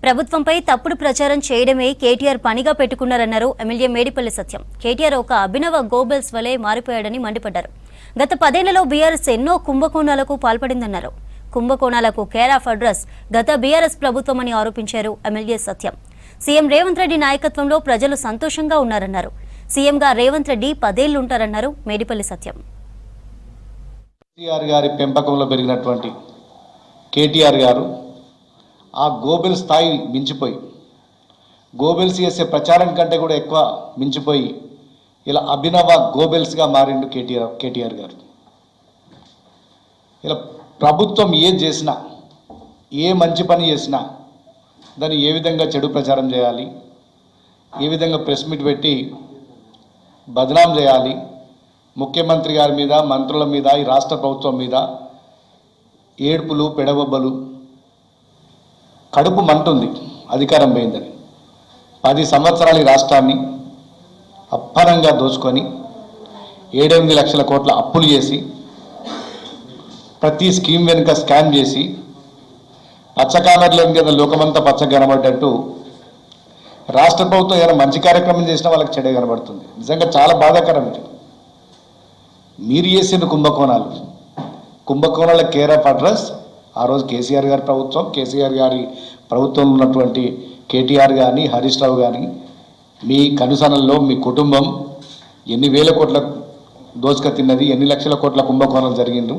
ప్రభుత్వంపై తప్పుడు ప్రచారం చేయడమే కేటీఆర్ పనిగా పెట్టుకున్నారన్నారు ఎమ్మెల్యే మేడిపల్లి సత్యం. కేటీఆర్ ఒక అభినవ గోబెల్స్ వలె మారిపోయాడని మండిపడ్డారు. గత 10 ఏళ్లలో బీఆర్ఎస్ ఎన్నో కుంభకోణాలకు పాల్పడిందన్నారు. కుంభకోణాలకు కేర్ ఆఫ్ అడ్రస్ గత బీఆర్ఎస్ ప్రభుత్వమని ఆరోపించారు ఎమ్మెల్యే సత్యం. సీఎం రేవంత్ రెడ్డి నాయకత్వంలో ప్రజలు సంతోషంగా ఉన్నారన్నారు. సీఎంగా రేవంత్ రెడ్డి 10 ఏళ్లు ఉంటారన్నారు మేడిపల్లి సత్యం. కేటీఆర్ గారి పెంపకంలో పెరిగినటువంటి కేటీఆర్ గారు ఆ గోబెల్ స్థాయి మించిపోయి, గోబెల్స్ చేసే ప్రచారం కంటే కూడా ఎక్కువ మించిపోయి ఇలా అభినవ గోబెల్స్గా మారిండు కేటీఆర్ గారు. ఇలా ప్రభుత్వం ఏది చేసినా, ఏ మంచి పని చేసినా దాన్ని ఏ విధంగా చెడు ప్రచారం చేయాలి, ఏ విధంగా ప్రెస్ మీట్ పెట్టి బదనాం చేయాలి, ముఖ్యమంత్రి గారి మీద, మంత్రుల మీద, ఈ రాష్ట్ర ప్రభుత్వం మీద ఏడుపులు, పెడబొబ్బలు, కడుపు మంటుంది అధికారం పోయిందని. 10 సంవత్సరాలు ఈ రాష్ట్రాన్ని అప్పనంగా దోచుకొని 7-8 లక్షల కోట్ల అప్పులు చేసి, ప్రతి స్కీమ్ వెనుక స్కామ్ చేసి, పచ్చకామెర్ల మీద లోకమంతా పచ్చ కనబడ్డట్టు రాష్ట్ర ప్రభుత్వం ఏదైనా మంచి కార్యక్రమం చేసినా వాళ్ళకి చెడే కనబడుతుంది. నిజంగా చాలా బాధాకరం. మీరు చేసిన కుంభకోణాల కేర్ ఆఫ్ అడ్రస్ ఆ రోజు కేసీఆర్ గారి ప్రభుత్వం, కేసీఆర్ గారి ప్రభుత్వంలో ఉన్నటువంటి కేటీఆర్ కానీ, హరీష్ రావు కానీ, మీ కనుసనల్లో మీ కుటుంబం ఎన్ని వేల కోట్ల దోచుక తిన్నది, ఎన్ని లక్షల కోట్ల కుంభకోణాలు జరిగింది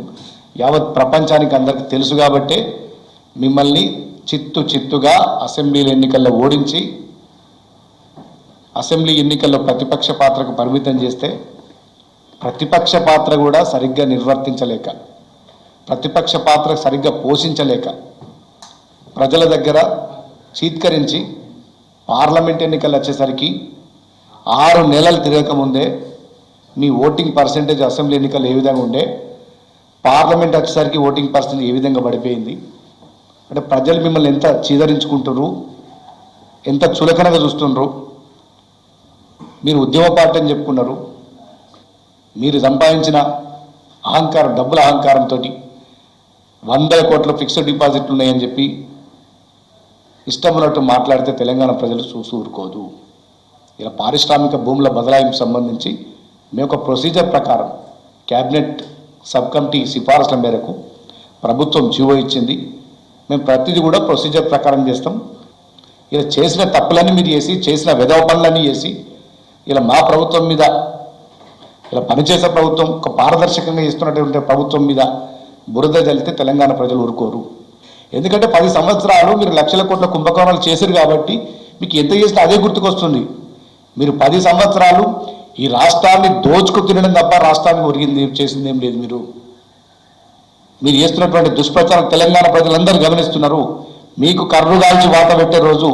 యావత్ ప్రపంచానికి అందరికీ తెలుసు. కాబట్టే మిమ్మల్ని చిత్తుగా అసెంబ్లీ ఎన్నికల్లో ఓడించి, అసెంబ్లీ ఎన్నికల్లో ప్రతిపక్ష పాత్రకు పరిమితం చేస్తే, ప్రతిపక్ష పాత్ర కూడా సరిగ్గా నిర్వర్తించలేక, ప్రతిపక్ష పాత్ర సరిగ్గా పోషించలేక, ప్రజల దగ్గర చీత్కరించి పార్లమెంట్ ఎన్నికలు వచ్చేసరికి 6 నెలలు తిరగకముందే మీ ఓటింగ్ పర్సెంటేజ్ అసెంబ్లీ ఎన్నికలు ఏ విధంగా ఉండే, పార్లమెంట్ వచ్చేసరికి ఓటింగ్ పర్సెంటేజ్ ఏ విధంగా పడిపోయింది. అంటే ప్రజలు మిమ్మల్ని ఎంత చీదరించుకుంటున్నారు, ఎంత చులకనగా చూస్తున్నారు. మీరు ఉద్యమ పార్టీ అని చెప్పుకున్నారు. మీరు సంపాదించిన అహంకారం, డబ్బుల అహంకారంతో 100 కోట్ల ఫిక్స్డ్ డిపాజిట్లు ఉన్నాయని చెప్పి ఇష్టం ఉన్నట్టు మాట్లాడితే తెలంగాణ ప్రజలు ఊరుకోదు. ఇలా పారిశ్రామిక భూముల బదలాయింపు సంబంధించి మేము ఒక ప్రొసీజర్ ప్రకారం క్యాబినెట్ సబ్ కమిటీ సిఫారసుల మేరకు ప్రభుత్వం జీవో ఇచ్చింది. మేము ప్రతిదీ కూడా ప్రొసీజర్ ప్రకారం చేస్తాం. ఇలా చేసిన తప్పులన్నీ మీరు చేసి, చేసిన వెధవ పనులన్నీ చేసి, ఇలా మా ప్రభుత్వం మీద, ఇలా పనిచేసే ప్రభుత్వం, ఒక పారదర్శకంగా ఇస్తున్నటువంటి ప్రభుత్వం మీద బురద జల్లితే తెలంగాణ ప్రజలు ఊరుకోరు. ఎందుకంటే 10 సంవత్సరాలు మీరు లక్షల కోట్ల కుంభకోణాలు చేశారు కాబట్టి మీకు ఎంత చేసినా అదే గుర్తుకొస్తుంది. మీరు 10 సంవత్సరాలు ఈ రాష్ట్రాన్ని దోచుకు తినడం తప్ప రాష్ట్రానికి ఒరిగింది చేసింది ఏం లేదు. మీరు చేస్తున్నటువంటి దుష్ప్రచారం తెలంగాణ ప్రజలందరూ గమనిస్తున్నారు. మీకు కర్రుగాల్చి వాత పెట్టే రోజు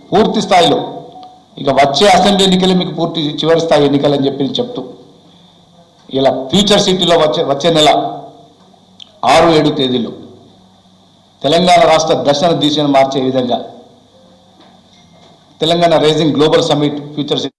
పూర్తి స్థాయిలో, ఇక వచ్చే అసెంబ్లీ ఎన్నికలు మీకు పూర్తి చివరి స్థాయి ఎన్నికలు అని చెప్పి చెప్తూ, ఇలా ఫ్యూచర్ సిటీలో వచ్చే నెల 6-7 తేదీల్లో తెలంగాణ రాష్ట్ర దర్శన దిశను మార్చే విధంగా Telangana rising global summit future city